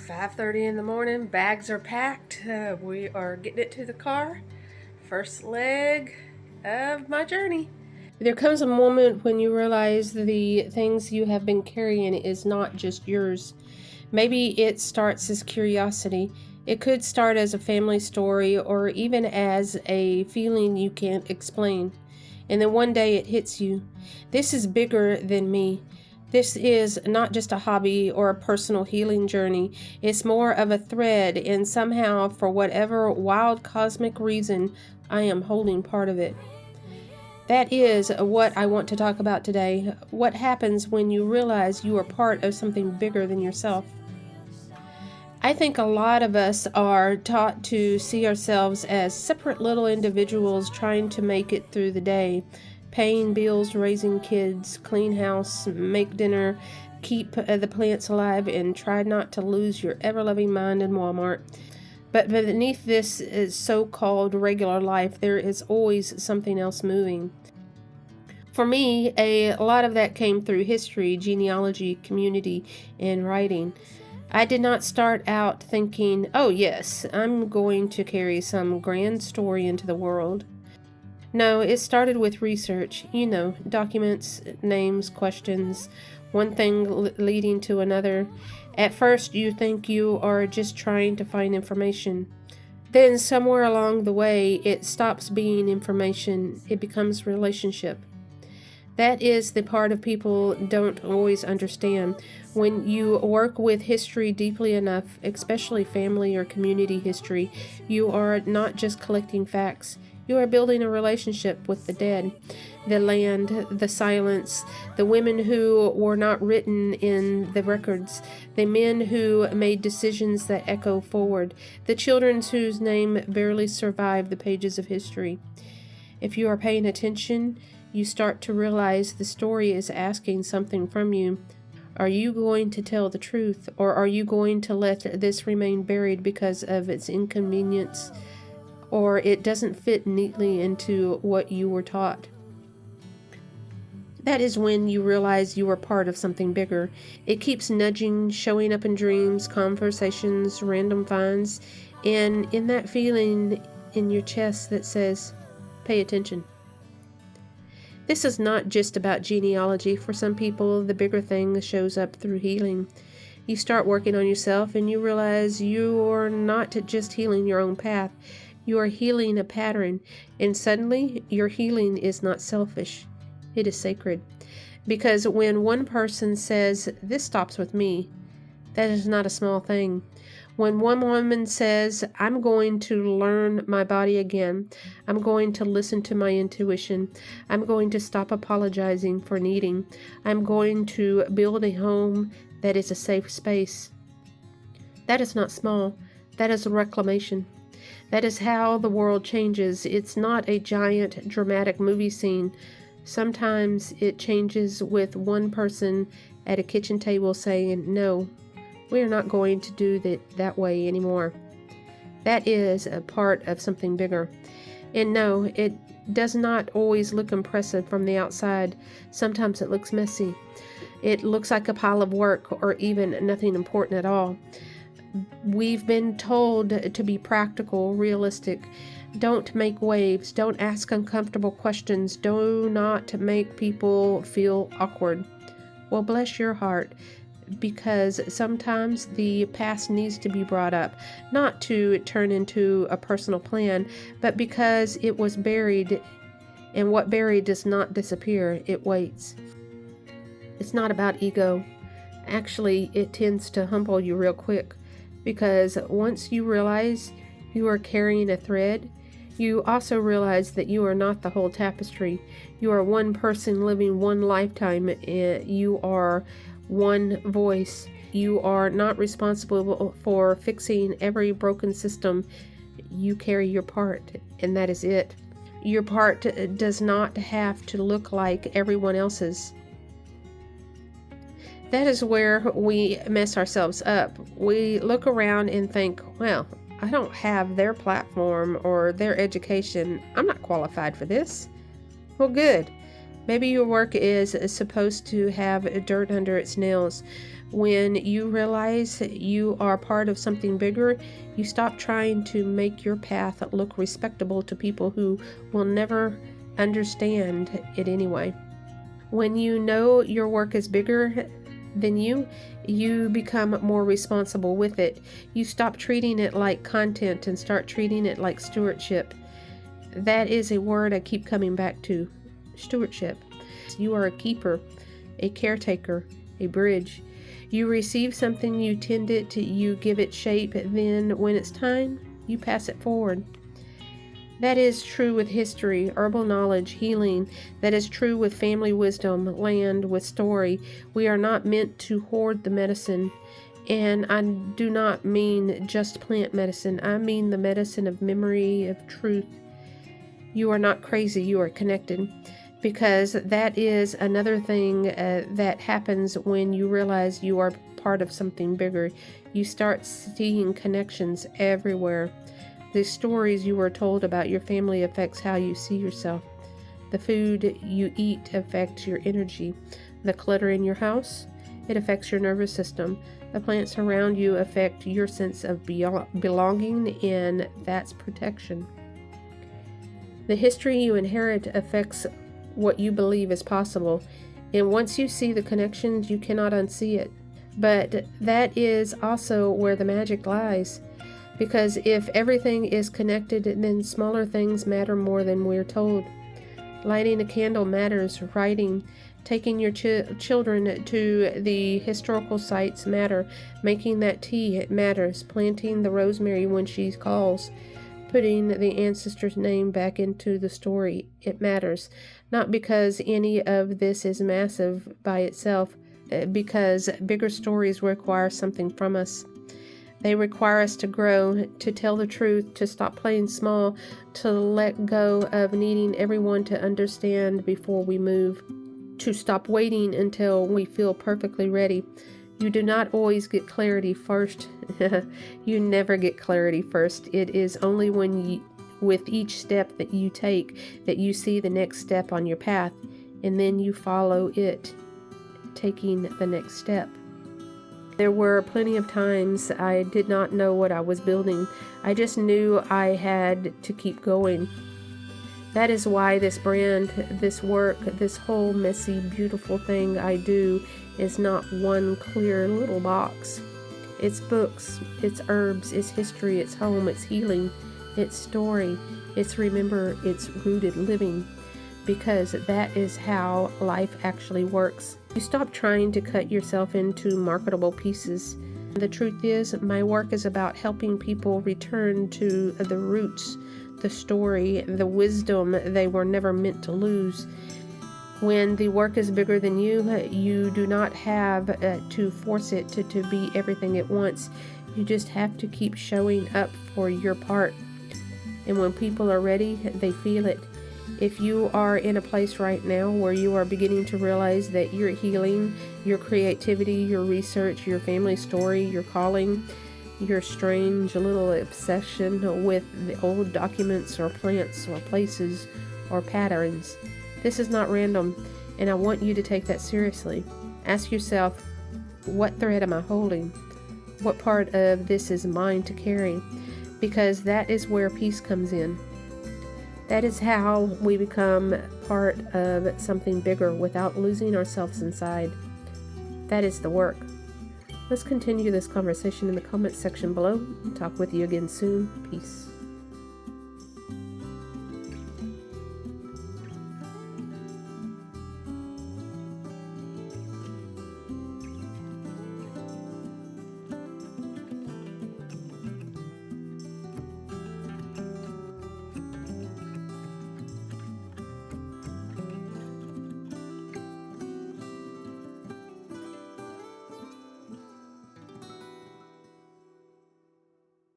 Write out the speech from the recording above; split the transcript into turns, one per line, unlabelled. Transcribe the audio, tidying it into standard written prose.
5:30 in the morning, bags are packed. We are getting it to the car. First leg of my journey. There comes a moment when you realize the things you have been carrying is not just yours. Maybe it starts as curiosity. It could start as a family story or even as a feeling you can't explain. And then one day it hits you. This is bigger than me. This is not just a hobby or a personal healing journey. It's more of a thread, and somehow, for whatever wild cosmic reason, I am holding part of it. That is what I want to talk about today. What happens when you realize you are part of something bigger than yourself? I think a lot of us are taught to see ourselves as separate little individuals trying to make it through the day. Paying bills, raising kids, clean house, make dinner, keep the plants alive, and try not to lose your ever-loving mind in Walmart. But beneath this so-called regular life, there is always something else moving. For me, a lot of that came through history, genealogy, community, and writing. I did not start out thinking, oh yes, I'm going to carry some grand story into the world. No, it started with research, documents, names, questions, one thing leading to another. At first, you think you are just trying to find information. Then, somewhere along the way, it stops being information, it becomes relationship. That is the part of people don't always understand. When you work with history deeply enough, especially family or community history, you are not just collecting facts. You are building a relationship with the dead, the land, the silence, the women who were not written in the records, the men who made decisions that echo forward, the children whose name barely survived the pages of history. If you are paying attention, you start to realize the story is asking something from you. Are you going to tell the truth, or are you going to let this remain buried because of its inconvenience, or it doesn't fit neatly into what you were taught? That is when you realize you are part of something bigger. It keeps nudging, showing up in dreams, conversations, random finds, and in that feeling in your chest that says, pay attention. This is not just about genealogy. For some people, the bigger thing shows up through healing. You start working on yourself and you realize you are not just healing your own path. You are healing a pattern, and suddenly your healing is not selfish. It is sacred. Because when one person says, this stops with me, that is not a small thing. When one woman says, I'm going to learn my body again, I'm going to listen to my intuition, I'm going to stop apologizing for needing, I'm going to build a home that is a safe space. That is not small. That is a reclamation. That is how the world changes. It's not a giant dramatic movie scene. Sometimes it changes with one person at a kitchen table saying, no, we are not going to do that way anymore. That is a part of something bigger. And no, it does not always look impressive from the outside. Sometimes it looks messy. It looks like a pile of work or even nothing important at all. We've been told to be practical, realistic. Don't make waves. Don't ask uncomfortable questions. Do not make people feel awkward. Well, bless your heart, because sometimes the past needs to be brought up, not to turn into a personal plan, but because it was buried, and what buried does not disappear, it waits. It's not about ego. Actually, it tends to humble you real quick, because once you realize you are carrying a thread, you also realize that you are not the whole tapestry. You are one person living one lifetime. You are one voice. You are not responsible for fixing every broken system. You carry your part, and that is it. Your part does not have to look like everyone else's. That is where we mess ourselves up. We look around and think, well, I don't have their platform or their education. I'm not qualified for this. Well, good. Maybe your work is supposed to have dirt under its nails. When you realize you are part of something bigger, you stop trying to make your path look respectable to people who will never understand it anyway. When you know your work is bigger than you become more responsible with it. You stop treating it like content and start treating it like stewardship. That is a word I keep coming back to. Stewardship. You are a keeper, a caretaker, a bridge. You receive something, you tend it, you give it shape, then when it's time, you pass it forward. That is true with history, herbal knowledge, healing. That is true with family wisdom, land, with story. We are not meant to hoard the medicine. And I do not mean just plant medicine. I mean the medicine of memory, of truth. You are not crazy, you are connected. Because that is another thing that happens when you realize you are part of something bigger. You start seeing connections everywhere. The stories you were told about your family affects how you see yourself. The food you eat affects your energy. The clutter in your house, it affects your nervous system. The plants around you affect your sense of belonging, and that's protection. The history you inherit affects what you believe is possible, and once you see the connections, you cannot unsee it. But that is also where the magic lies. Because if everything is connected, then smaller things matter more than we're told. Lighting a candle matters. Writing, taking your children to the historical sites matter. Making that tea, it matters. Planting the rosemary when she calls. Putting the ancestor's name back into the story, it matters. Not because any of this is massive by itself, because bigger stories require something from us. They require us to grow, to tell the truth, to stop playing small, to let go of needing everyone to understand before we move, to stop waiting until we feel perfectly ready. You do not always get clarity first. You never get clarity first. It is only with each step that you take that you see the next step on your path, and then you follow it, taking the next step. There were plenty of times I did not know what I was building. I just knew I had to keep going. That is why this brand, this work, this whole messy, beautiful thing I do is not one clear little box. It's books, it's herbs, it's history, it's home, it's healing, it's story, it's remember, it's rooted living. Because that is how life actually works. You stop trying to cut yourself into marketable pieces. The truth is, my work is about helping people return to the roots, the story, the wisdom they were never meant to lose. When the work is bigger than you do not have to force it to be everything at once. You just have to keep showing up for your part. And when people are ready, they feel it. If you are in a place right now where you are beginning to realize that your healing, your creativity, your research, your family story, your calling, your strange little obsession with the old documents or plants or places or patterns, this is not random, and I want you to take that seriously. Ask yourself, what thread am I holding? What part of this is mine to carry? Because that is where peace comes in. That is how we become part of something bigger without losing ourselves inside. That is the work. Let's continue this conversation in the comments section below. Talk with you again soon. Peace.